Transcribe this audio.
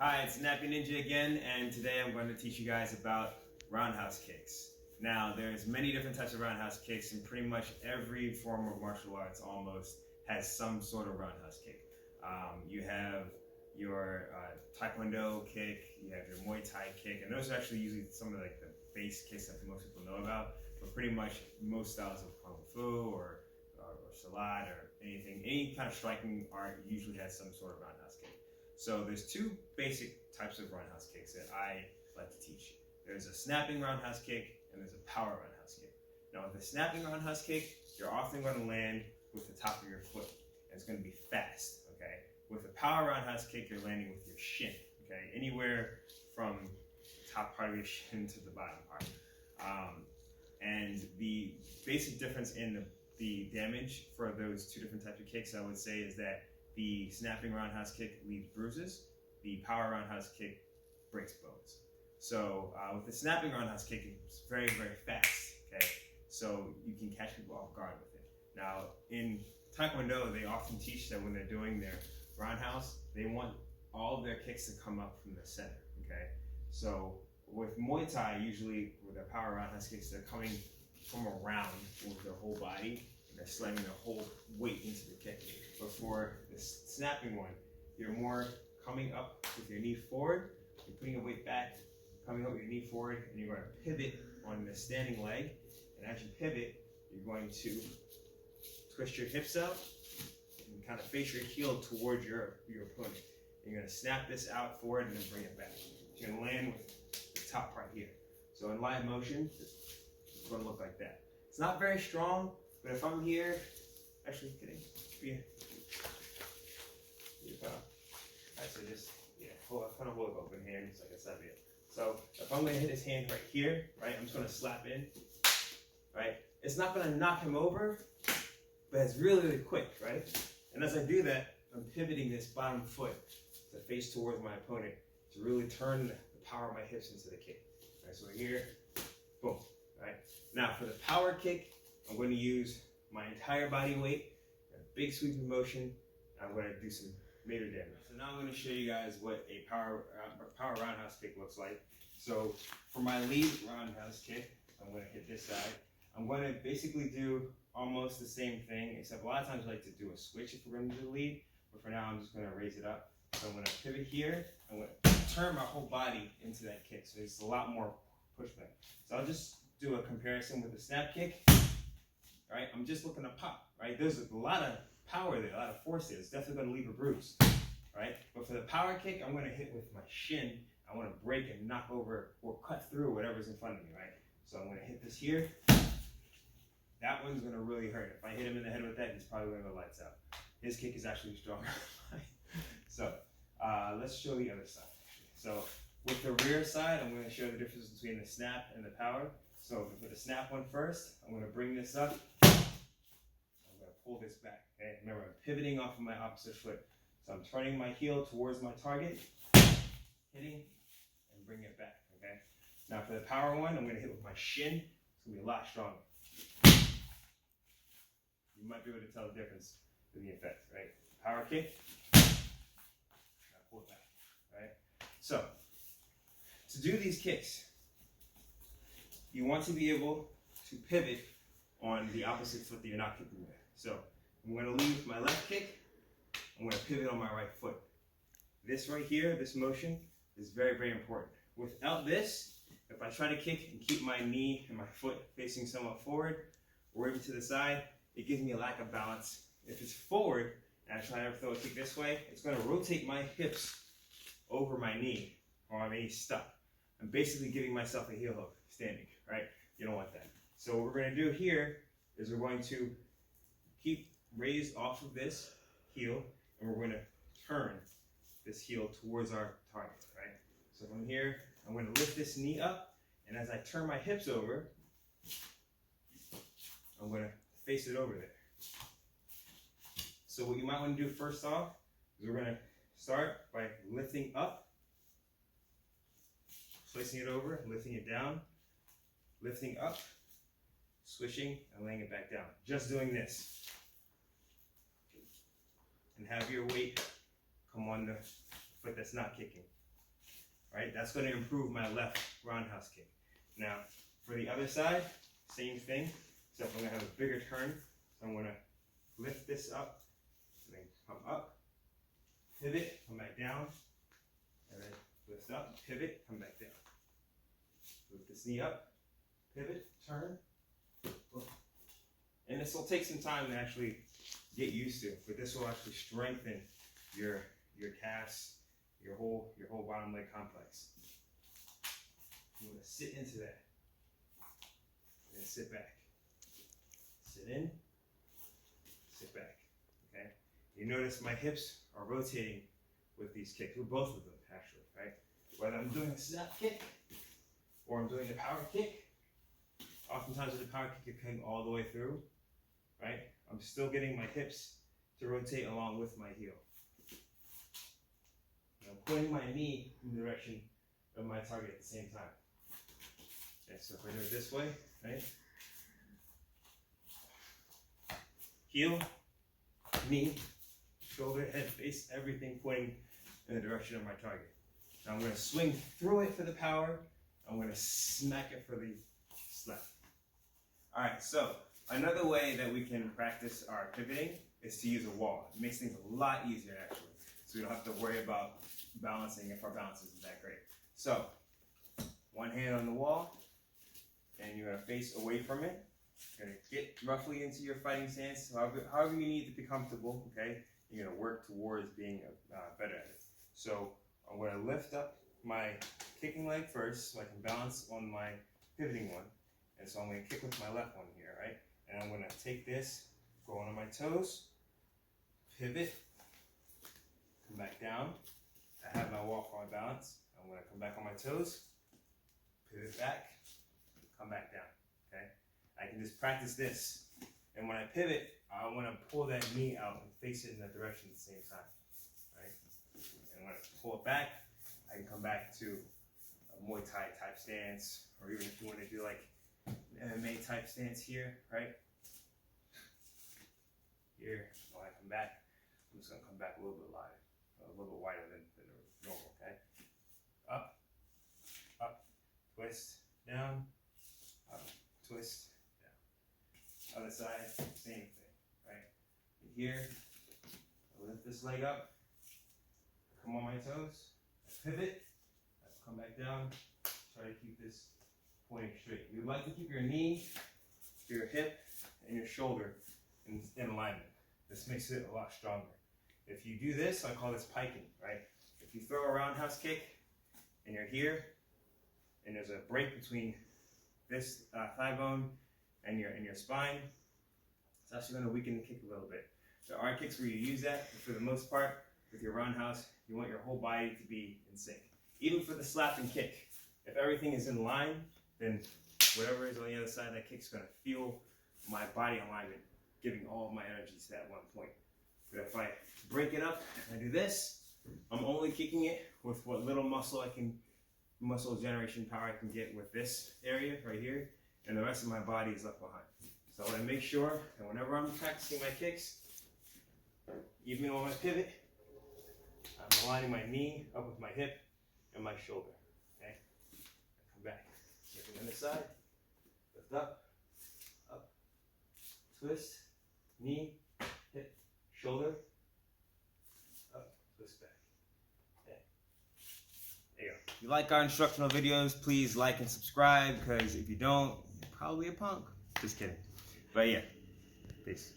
Hi, it's Nappy Ninja again, and today I'm going to teach you guys about roundhouse kicks. Now, there's many different types of roundhouse kicks, and pretty much every form of martial arts almost has some sort of roundhouse kick. You have your Taekwondo kick, you have your Muay Thai kick, and those are actually usually some of the base kicks that most people know about. But pretty much most styles of Kung Fu or Silat or anything, any kind of striking art usually has some sort of roundhouse kick. So there's two basic types of roundhouse kicks that I like to teach. There's a snapping roundhouse kick and there's a power roundhouse kick. Now with the snapping roundhouse kick, you're often going to land with the top of your foot and it's going to be fast, okay? With a power roundhouse kick, you're landing with your shin, okay? Anywhere from the top part of your shin to the bottom part. And the basic difference in the damage for those two different types of kicks, I would say, is that the snapping roundhouse kick leaves bruises. The power roundhouse kick breaks bones. So with the snapping roundhouse kick, it's very, very fast, okay? So you can catch people off guard with it. Now, in Taekwondo, they often teach that when they're doing their roundhouse, they want all of their kicks to come up from the center, okay? So with Muay Thai, usually with their power roundhouse kicks, they're coming from around with their whole body, and they're slamming their whole weight into the kick. But for the snapping one, you're more coming up with your knee forward, you're putting your weight back, coming up with your knee forward, and you're going to pivot on the standing leg. And as you pivot, you're going to twist your hips out and kind of face your heel towards your opponent. And you're going to snap this out forward and then bring it back. You're going to land with the top part here. So in live motion, it's going to look like that. It's not very strong, but if I'm here, actually kidding, so just, kind of hold it open here, just like a stab it. So if I'm going to hit his hand right here, right, I'm just going to slap in, right? It's not going to knock him over, but it's really, really quick, right? And as I do that, I'm pivoting this bottom foot to face towards my opponent to really turn the power of my hips into the kick. Right, so here, boom, right? Now for the power kick, I'm going to use my entire body weight, a big sweeping motion, and I'm going to do some major damage. So now I'm going to show you guys what a power roundhouse kick looks like. So for my lead roundhouse kick, I'm going to hit this side. I'm going to basically do almost the same thing, except a lot of times I like to do a switch if we're going to do the lead. But for now, I'm just going to raise it up. So I'm going to pivot here. I'm going to turn my whole body into that kick. So it's a lot more pushback. So I'll just do a comparison with the snap kick. Right? I'm just looking to pop. Right? There's a lot of power there, a lot of force there. It's definitely going to leave a bruise. Right? But for the power kick, I'm going to hit with my shin. I want to break and knock over or cut through whatever's in front of me. Right? So I'm going to hit this here. That one's going to really hurt. If I hit him in the head with that, he's probably going to go lights out. His kick is actually stronger. So let's show the other side. So with the rear side, I'm going to show the difference between the snap and the power. So for the snap one first, I'm going to bring this up. I'm going to pull this back. Okay? Remember, I'm pivoting off of my opposite foot. So I'm turning my heel towards my target, hitting, and bringing it back. Okay? Now for the power one, I'm going to hit with my shin. It's going to be a lot stronger. You might be able to tell the difference in the effect, right? Power kick, now pull it back, right? So, to do these kicks, you want to be able to pivot on the opposite foot that you're not kicking with. So, I'm going to leave my left kick, I'm going to pivot on my right foot. This right here, this motion, is very, very important. Without this, if I try to kick and keep my knee and my foot facing somewhat forward, or even to the side, it gives me a lack of balance. If it's forward, and I try to throw a kick this way, it's going to rotate my hips over my knee, or my knee stuck. I'm basically giving myself a heel hook, standing, right? You don't want that. So what we're going to do here is we're going to keep raised off of this heel, and we're going to turn this heel towards our target, right? So from here, I'm going to lift this knee up, and as I turn my hips over, I'm going to face it over there. So what you might want to do first off is we're going to start by lifting up, placing it over, lifting it down, lifting up, swishing, and laying it back down. Just doing this. And have your weight come on the foot that's not kicking. right? That's going to improve my left roundhouse kick. Now, for the other side, same thing, except I'm going to have a bigger turn. So I'm going to lift this up, and then come up, pivot, come back down, and then lift up, pivot, come back down. Lift this knee up, pivot, turn. And this will take some time to actually get used to, but this will actually strengthen your calves, your whole bottom leg complex. I'm going to sit into that, and then sit back. Sit in, sit back. Okay. You notice my hips are rotating with these kicks, with both of them actually, right? Whether I'm doing a snap kick or I'm doing a power kick. Oftentimes with the power kick, you're cutting all the way through, right? I'm still getting my hips to rotate along with my heel. And I'm pointing my knee in the direction of my target at the same time. Okay, so if I do it this way, right? Heel, knee, shoulder, head, face, everything pointing in the direction of my target. Now I'm going to swing through it for the power. I'm going to smack it for the slap. All right, so another way that we can practice our pivoting is to use a wall. It makes things a lot easier actually, so we don't have to worry about balancing if our balance isn't that great. So, one hand on the wall, and you're gonna face away from it. You're gonna get roughly into your fighting stance, however you need to be comfortable, okay? You're gonna work towards being better at it. So, I'm gonna lift up my kicking leg first, so I can balance on my pivoting one. And so I'm going to kick with my left one here, right? And I'm going to take this, go on my toes, pivot, come back down. I have my wall for my balance. I'm going to come back on my toes, pivot back, come back down, okay? I can just practice this. And when I pivot, I want to pull that knee out and face it in that direction at the same time, right? And when I pull it back, I can come back to a Muay Thai type stance, or even if you want to do like MMA type stance here, right? Here, when I come back, I'm just going to come back a little bit wider than normal, okay? Up, up, twist, down, up, twist, down. Other side, same thing, right? Here, I lift this leg up, come on my toes, I pivot, I come back down, try to keep this pointing straight. You'd like to keep your knee, your hip, and your shoulder in alignment. This makes it a lot stronger. If you do this, I call this piking, right? If you throw a roundhouse kick and you're here, and there's a break between this thigh bone and your spine, it's actually going to weaken the kick a little bit. There are kicks where you use that, but for the most part, with your roundhouse, you want your whole body to be in sync. Even for the slap and kick, if everything is in line, then whatever is on the other side of that kick is going to feel my body alignment, giving all of my energy to that one point. But if I break it up and I do this, I'm only kicking it with what little muscle generation power I can get with this area right here, and the rest of my body is left behind. So I want to make sure that whenever I'm practicing my kicks, even on my pivot, I'm aligning my knee up with my hip and my shoulder. Okay? Come back. Get the other side. Lift up, twist, knee, hip, shoulder, up, twist back. Okay. There you go. If you like our instructional videos, please like and subscribe, because if you don't, you're probably a punk. Just kidding. But yeah, peace.